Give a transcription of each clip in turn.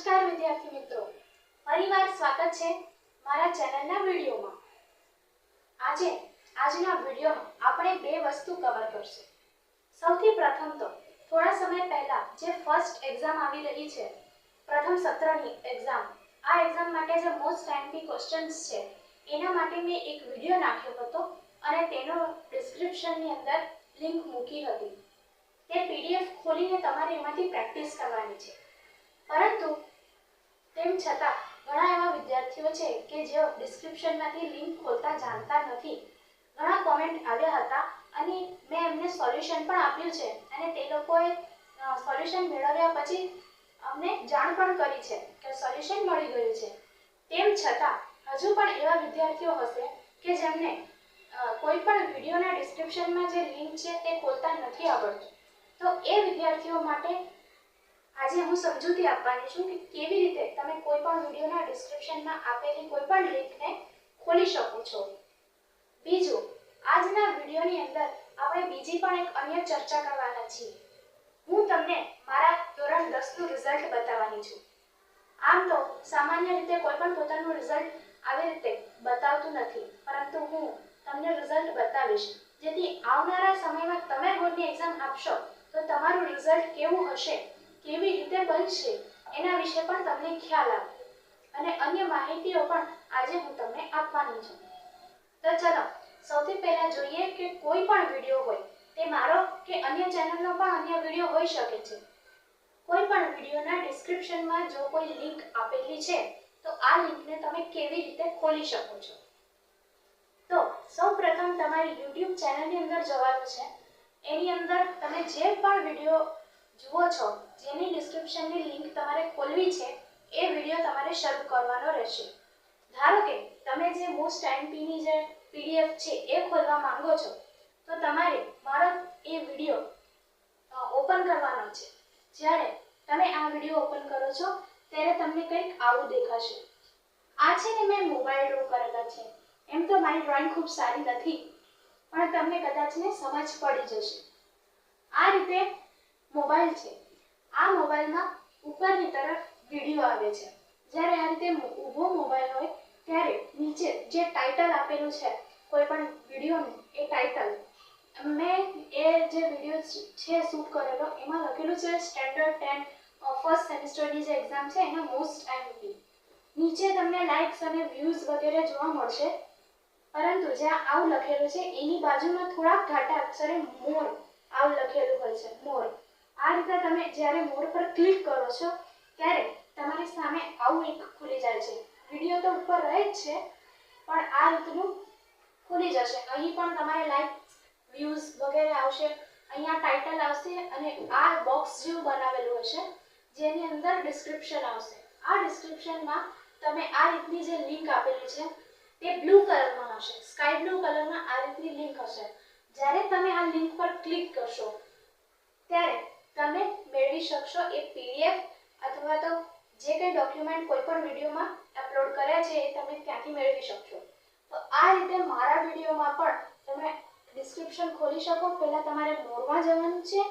નમસ્કાર વિદ્યાર્થી મિત્રો, ફરીવાર સ્વાગત છે મારા ચેનલના વિડિયોમાં। આજના વિડિયોમાં આપણે બે વસ્તુ કવર કરશું। સૌથી પ્રથમ તો થોડા સમય પહેલા જે ફર્સ્ટ એક્ઝામ આવી રહી છે, પ્રથમ સત્રની એક્ઝામ, આ એક્ઝામ માટે જે મોસ્ટ એમપી ક્વેશ્ચન્સ છે એના માટે મેં એક વિડિયો નાખ્યો હતો અને તેનો ડિસ્ક્રિપ્શનની અંદર લિંક મૂકી હતી। તે પીડીએફ ખોલીને તમારે એમાંથી પ્રેક્ટિસ કરવાની છે। પરંતુ તેમ છતાં ઘણા એવા વિદ્યાર્થીઓ છે કે જેઓ ડિસ્ક્રિપ્શનમાંથી લિંક ખોલતા જાણતા નથી। ઘણા કોમેન્ટ આવ્યા હતા અને મેં એમને સોલ્યુશન પણ આપ્યું છે અને તે લોકોએ સોલ્યુશન મેળવ્યા પછી અમને જાણ પણ કરી છે કે સોલ્યુશન મળી ગયું છે। તેમ છતાં હજુ પણ એવા વિદ્યાર્થીઓ હશે કે જેમને કોઈ પણ વિડિયોના ડિસ્ક્રિપ્શનમાં જે લિંક છે તે ખોલતા નથી આવડતું। તો એ વિદ્યાર્થીઓ માટે આજે હું સમજૂતી આપવાની છું કે કેવી રીતે તમે કોઈ પણ વિડિયોના ડિસ્ક્રિપ્શનમાં આપેલી કોઈ પણ લિંકને ખોલી શકો છો। બીજું, આજના વિડિયોની અંદર આપણે બીજી પણ એક અન્ય ચર્ચા કરવાના છીએ। હું તમને મારા ધોરણ 10 નું રિઝલ્ટ બતાવવાની છું। આમ તો સામાન્ય રીતે કોઈ પણ પોતાનું રિઝલ્ટ આવી રીતે બતાવતું નથી, પરંતુ હું તમને રિઝલ્ટ બતાવીશ જેથી આવનારા સમયમાં તમે બોર્ડની એક્ઝામ આપશો તો તમારું રિઝલ્ટ કેવું હશે, કેવી રીતે બનશે એના વિશે પણ તમને ખ્યાલ આવે અને અન્ય માહિતીઓ પણ આજે હું તમને આપવાની છું। તો ચલો સૌથી પહેલા જોઈએ કે કોઈ પણ વિડિયો હોય, તે મારો કે અન્ય ચેનલનો પણ અન્ય વિડિયો હોઈ શકે છે। કોઈ પણ વિડિયોના ડિસ્ક્રિપ્શનમાં જો કોઈ લિંક આપેલી છે તો આ લિંકને તમે કેવી રીતે ખોલી શકો છો। તો સૌપ્રથમ તમારી YouTube ચેનલની અંદર જવાનું છે। એની અંદર તમે જે પણ વિડિયો જુઓ છો, જેની ડિસ્ક્રિપ્શનની લિંક તમારે ખોલવી છે, એ વિડિયો તમારે શરૂ કરવાનો રહેશે। ધારો કે તમે જે મોસ્ટ એમપીની જે પીડીએફ છે એ ખોલવા માંગો છો તો તમારે મારો એ વિડિયો ઓપન કરવાનો છે। જ્યારે તમે આ વિડિયો ઓપન કરો છો ત્યારે તમને કંઈક આવું દેખાશે। આ છે ને મેં મોબાઈલ ડ્રો કરેલા છે। એમ તો મારી ડ્રોઈંગ ખૂબ સારી નથી, પણ તમને કદાચ ને સમજ પડી જશે। આ રીતે મોબાઈલ છે। આ મોબાઈલમાં ઉપરની તરફ વિડિયો આવે છે। જ્યારે આ રીતે ઊભો મોબાઈલ હોય ત્યારે નીચે જે ટાઇટલ આપેલું છે કોઈ પણ વિડિયોનું, એ ટાઇટલ મેં એ જે વિડિયો છે શૂટ કરેલો એમાં લખેલું છે સ્ટેન્ડર્ડ 10 ફર્સ્ટ સેમિસ્ટરની જે એક્ઝામ છે એના મોસ્ટ એમપી। નીચે તમને લાઇક્સ અને વ્યૂઝ વગેરે જોવા મળશે, પરંતુ જ્યાં આવું લખેલું છે એની બાજુમાં થોડાક ઘાટા અક્ષરે મોર આવું લખેલું હોય છે, મોર। આ રીતે તમે જ્યારે મોર પર ક્લિક કરો છો ત્યારે તમારી સામે આવું એક ખુલી જાય છે। વિડિયો તો ઉપર રહે જ છે, પણ આ રીતનું ખુલી જશે। અહીં પણ તમારે લાઇક્સ, વ્યૂઝ વગેરે આવશે, અહીંયા ટાઇટલ આવશે અને આ બોક્સ જેવું બનાવેલું હશે જેની અંદર ડિસ્ક્રિપ્શન આવશે। આ ડિસ્ક્રિપ્શનમાં તમે આ રીતની જે લિંક આપેલી છે તે બ્લુ કલરમાં હશે, સ્કાય બ્લુ કલરમાં આ રીતની લિંક હશે। જ્યારે તમે આ લિંક પર ક્લિક કરશો ત્યારે તમે મેળવી શકશો એ પીડીએફ અથવા તો જે કંઈ ડોક્યુમેન્ટ કોઈ પણ વિડિયોમાં અપલોડ કર્યા છે એ તમે ત્યાંથી મેળવી શકશો। તો આ રીતે મારા વિડિયોમાં પણ તમે ડિસ્ક્રિપ્શન ખોલી શકો। પહેલા તમારે મોરમાં જવાનું છે,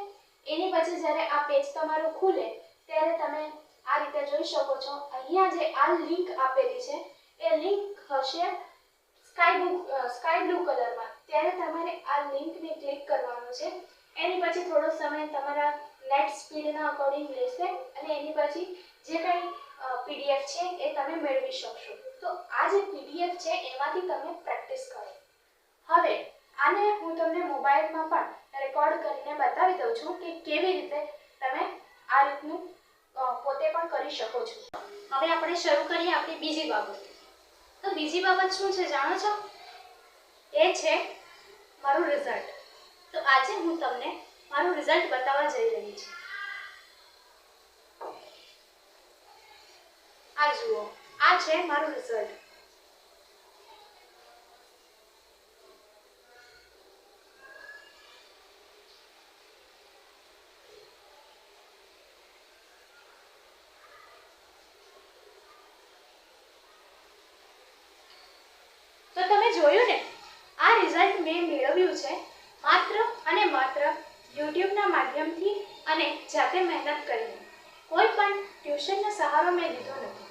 એની પછી જ્યારે આ પેજ તમારું ખુલે ત્યારે તમે આ રીતે જોઈ શકો છો। અહીંયા જે આ લિંક આપેલી છે એ લિંક હશે સ્કાય બ્લુ કલરમાં। ત્યારે તમારે આ લિંકને ક્લિક કરવાનું છે। એની પછી થોડો સમય તમારા નેટ સ્પીડના અકોર્ડિંગ લેશે અને એની પછી જે કંઈ પીડીએફ છે એ તમે મેળવી શકશો। તો આ જે પીડીએફ છે એમાંથી તમે પ્રેક્ટિસ કરો। હવે આને હું તમને મોબાઈલમાં પણ રેકોર્ડ કરીને બતાવી દઉં છું કે કેવી રીતે તમે આ રીતનું પોતે પણ કરી શકો છો। હવે આપણે શરૂ કરીએ આપણી બીજી બાબત। તો બીજી બાબત શું છે જાણો છો? એ છે મારું રિઝલ્ટ। તો આજે હું તમને મારું રિઝલ્ટ બતાવવા જઈ રહી છું। આ જુઓ, આ છે મારું રિઝલ્ટ। તો તમે જોયું ને, આ રિઝલ્ટ મેં મેળવ્યું છે માત્ર અને માત્ર યુટ્યુબના માધ્યમથી અને જાતે મહેનત કરીને। કોઈ પણ ટ્યુશનનો સહારો મેં લીધો નથી.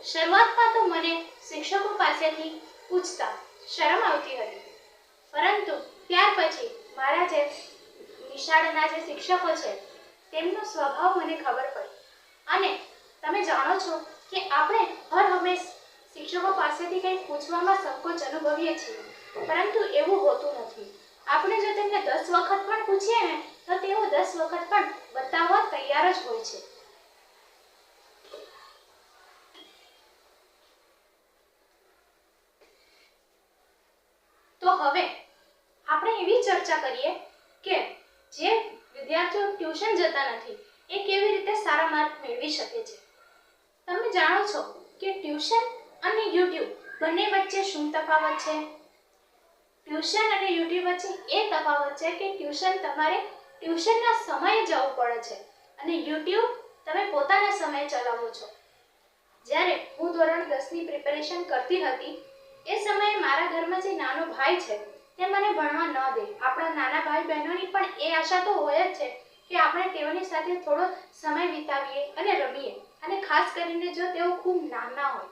શરૂઆતમાં તો મને શિક્ષકો પાસેથી પૂછતા શરમ આવતી હતી, પરંતુ ત્યાર પછી મારા જે નિશાળના જે શિક્ષકો છે તેમનો સ્વભાવ મને ખબર પડી. અને તમે જાણો છો કે આપણે હર હંમેશ શિક્ષકો પાસેથી કંઈક પૂછવામાં સંકોચ અનુભવીએ છીએ, પરંતુ એવું હોતું નથી. આપણે જો તેમને 10 વખત પણ પૂછીએ ને તો તેઓ 10 વખત પણ બતાવવા તૈયાર જ હોય છે. તો હવે આપણે એવી ચર્ચા કરીએ કે જે વિદ્યાર્થીઓ ટ્યુશન જતા નથી એ કેવી રીતે સારા માર્ક મેળવી શકે છે. તમે જાણો છો કે ટ્યુશન અને યુટ્યુબ બંને વચ્ચે શું તફાવત છે? ટ્યુશન અને યુટ્યુબ વચ્ચે એ તફાવત છે કે ટ્યુશન તમારે ટ્યુશનના સમયે જવું પડે છે અને યુટ્યુબ તમે પોતાના સમયે ચલાવો છો. જ્યારે હું ધોરણ 10 ની પ્રિપેરેશન કરતી હતી એ સમયે મારા ઘરમાં જે નાનો ભાઈ છે તે મને ભણવા ન દે. આપણા નાના ભાઈ બહેનોની પણ એ આશા તો હોય જ છે કે આપણે તેઓની સાથે થોડો સમય વિતાવીએ અને રમીએ, અને ખાસ કરીને જો તેઓ ખૂબ નાના હોય.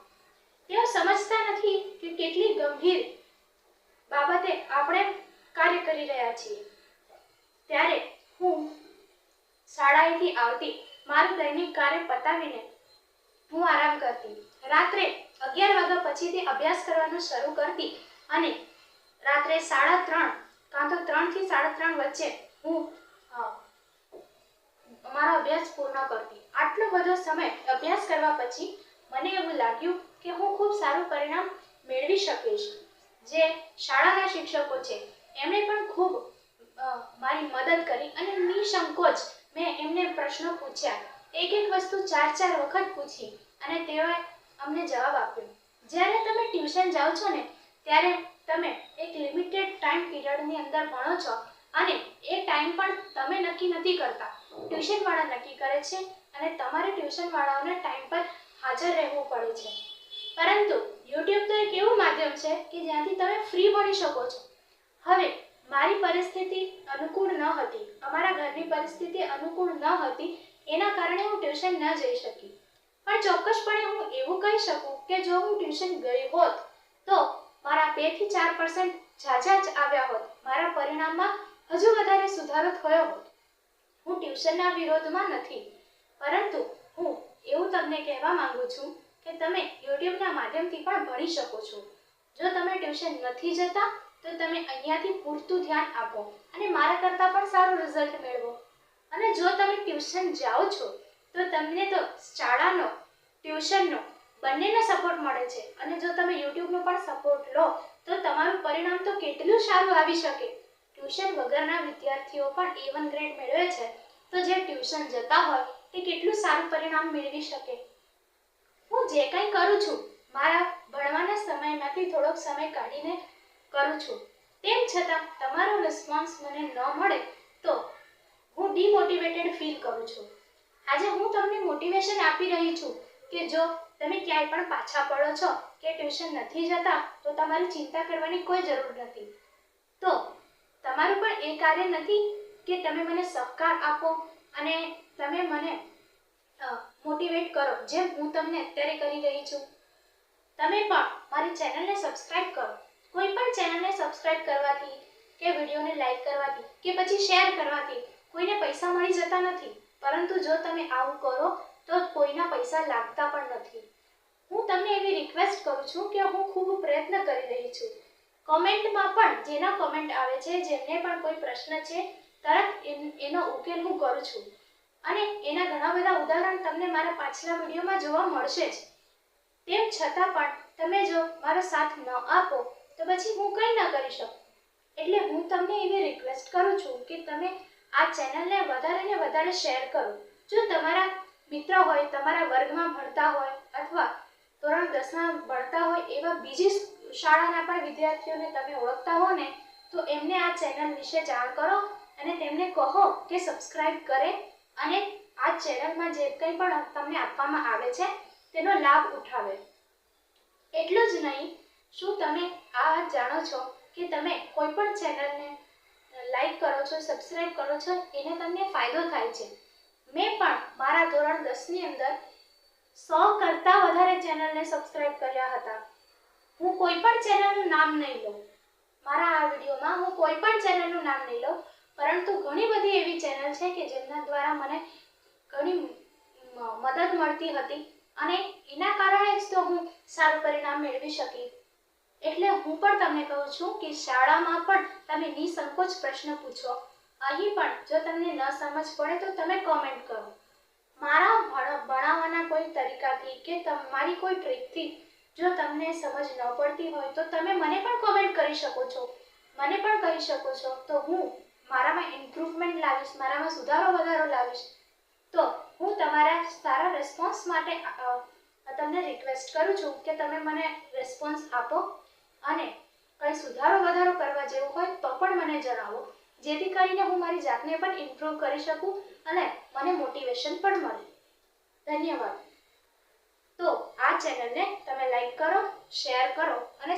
તેઓ સમજતા નથી કે કેટલી ગંભીર બાબતે આપણે કાર્ય કરી રહ્યા છીએ. ત્યારે હું શાળાએથી આવતી, મારું દૈનિક કાર્ય પતાવીને હું આરામ કરતી. રાત્રે 11 વાગ્યા પછીથી અભ્યાસ કરવાનું શરૂ કરતી અને રાત્રે 3:30 કાં તો 3 થી 3:30 વચ્ચે હું મારો અભ્યાસ પૂર્ણ કરતી. આટલો બધો સમય અભ્યાસ કરવા પછી મને એવું લાગ્યું કે હું ખૂબ સારું પરિણામ મેળવી શકીશ. જે શાળાના શિક્ષકો છે એમણે પણ ખૂબ મારી મદદ કરી અને નિસંકોચ મેં એમને પ્રશ્નો પૂછ્યા. એક વસ્તુ 4 વખત પૂછી અને તેઓએ અમને જવાબ આપ્યો. જ્યારે તમે ટ્યુશન જાઓ છો ને ત્યારે તમે એક લિમિટેડ ટાઈમ પીરિયડની અંદર ભણો છો અને એ ટાઈમ પણ તમે નક્કી નથી કરતા, ટ્યુશનવાળા નક્કી કરે છે અને તમારે ટ્યુશનવાળાઓને ટાઈમ પર હાજર રહેવું પડે છે. પરંતુ યુટ્યુબ તો એક એવું માધ્યમ છે કે જ્યાંથી તમે ફ્રી ભણી શકો છો. હવે મારી પરિસ્થિતિ અનુકૂળ ન હતી, અમારા ઘરની પરિસ્થિતિ અનુકૂળ ન હતી, એના કારણે હું ટ્યુશન ન જઈ શકી. પણ ચોક્કસપણે હું એવું કહી શકું કે જો હું ટ્યુશન ગઈ હોત તો મારા 2 થી 4% ઝાઝા જ આવ્યા હોત. મારા પરિણામમાં હજુ વધારે સુધારો થયો હોત. હું ટ્યુશનના વિરોધમાં નથી, પરંતુ હું એવું તમને કહેવા માંગુ છું કે તમે યુટ્યુબના માધ્યમથી પણ ભણી શકો છો. જો તમે ટ્યુશન નથી જતા તો તમે અહીંયાથી પૂરતું ધ્યાન આપો અને મારા કરતાં પણ સારું રિઝલ્ટ મેળવો. અને જો તમે ટ્યુશન જાઓ છો તો તમને તો શાળાનો, ટ્યુશનનો બંનેનો સપોર્ટ મળે છે અને જો તમે યુટ્યુબનો પણ સપોર્ટ લો તો તમારું પરિણામ તો કેટલું સારું આવી શકે. ટ્યુશન વગરના વિદ્યાર્થીઓ પણ A1 ગ્રેડ મેળવે છે, તો જે ટ્યુશન જતા હોય તે કેટલું સારું પરિણામ મેળવી શકે. હું જે કંઈ કરું છું મારા ભણવાના સમયમાંથી થોડોક સમય કાઢીને કરું છું. તેમ છતાં તમારો રિસ્પોન્સ મને ન મળે તો હું ડિમોટિવેટેડ ફીલ કરું છું. આજે હું તમને મોટિવેશન આપી રહી છું કે જો તમે ક્યાંય પણ પાછા પડો છો કે ટ્યુશન નથી જતા તો તમારે ચિંતા કરવાની કોઈ જરૂર નથી. તો તમારું પણ એ કાર્ય નથી કે તમે મને સહકાર આપો અને તમે મને મોટિવેટ કરો, જેમ હું તમને અત્યારે કરી રહી છું. તમે પણ મારી ચેનલને સબસ્ક્રાઇબ કરો. કોઈ પણ ચેનલને સબસ્ક્રાઇબ કરવાથી કે વિડીયોને લાઈક કરવાથી કે પછી શેર કરવાથી કોઈને પૈસા મળી જતા નથી, પરંતુ જો તમે આવું કરો તો કોઈના પૈસા લાગતા પણ નથી. હું તમને એવી રિક્વેસ્ટ કરું છું કે હું ખૂબ પ્રયત્ન કરી રહી છું. કોમેન્ટમાં પણ જેના કોમેન્ટ આવે છે, જેમને પણ કોઈ પ્રશ્ન છે, તરત એનો ઉકેલ હું કરું છું અને એના ઘણા બધા ઉદાહરણ તમને મારા પાછલા વિડીયોમાં જોવા મળશે જ. તેમ છતાં પણ તમે જો મારો સાથ ન આપો તો પછી હું કંઈ ન કરી શકું. એટલે હું તમને એવી રિક્વેસ્ટ કરું છું કે તમે આ ચેનલને વધારે ને વધારે શેર કરો. જો તમારા મિત્ર હોય, તમારા વર્ગમાં ભણતા હોય અથવા ધોરણ 10માં ભણતા હોય એવા બીજી શાળાના પણ વિદ્યાર્થીઓને તમે ઓળખતા હો ને તો એમને આ ચેનલ વિશે જાણ કરો અને તેમને કહો કે સબસ્ક્રાઇબ કરે અને આ ચેનલમાં જે કંઈ પણ તમને આપવામાં આવે છે તેનો લાભ ઉઠાવે. એટલું જ નહીં, શું તમે આ વાત જાણો છો કે તમે કોઈ પણ ચેનલને લાઈક કરો છો, સબસ્ક્રાઇબ કરો છો, એને તમને ફાયદો થાય છે. મેં પણ મારા ધોરણ 10 ની અંદર 100 કરતાં વધારે ચેનલને સબસ્ક્રાઇબ કર્યા હતા. હું કોઈ પણ ચેનલનું નામ નહીં લઉં, મારા આ વિડીયોમાં હું કોઈ પણ ચેનલનું નામ નહીં લઉં, પરંતુ ઘણી બધી એવી ચેનલ છે કે જેમના દ્વારા મને ઘણી મદદ મળતી હતી અને એના કારણે જ તો હું સારું પરિણામ મેળવી શકી. એટલે હું પણ તમને કહું છું કે શાળામાં પણ તમે નિસંકોચ પ્રશ્ન પૂછો. અહીં પણ જો તમને ન સમજ પડે તો તમે કોમેન્ટ કરો. મારા ભણાવવાના કોઈ તરીકાથી કે તમારી કોઈ ટ્રીકથી જો તમને સમજ ન પડતી હોય તો તમે મને પણ કોમેન્ટ કરી શકો છો, મને પણ કહી શકો છો. તો હું મારામાં ઇમ્પ્રુવમેન્ટ લાવીશ, મારામાં સુધારો વધારો લાવીશ. તો હું તમારા સારા રિસ્પોન્સ માટે તમને રિક્વેસ્ટ કરું છું કે તમે મને રિસ્પોન્સ આપો અને કંઈ સુધારો વધારો કરવા જેવું હોય તો પણ મને જણાવો, જેથી કરીને હું મારી જાતને પણ ઇમ્પ્રૂવ કરી શકું અને મને મોટિવેશન પણ મળે. ધન્યવાદ. તો આ ચેનલને તમે લાઈક કરો, શેર કરો અને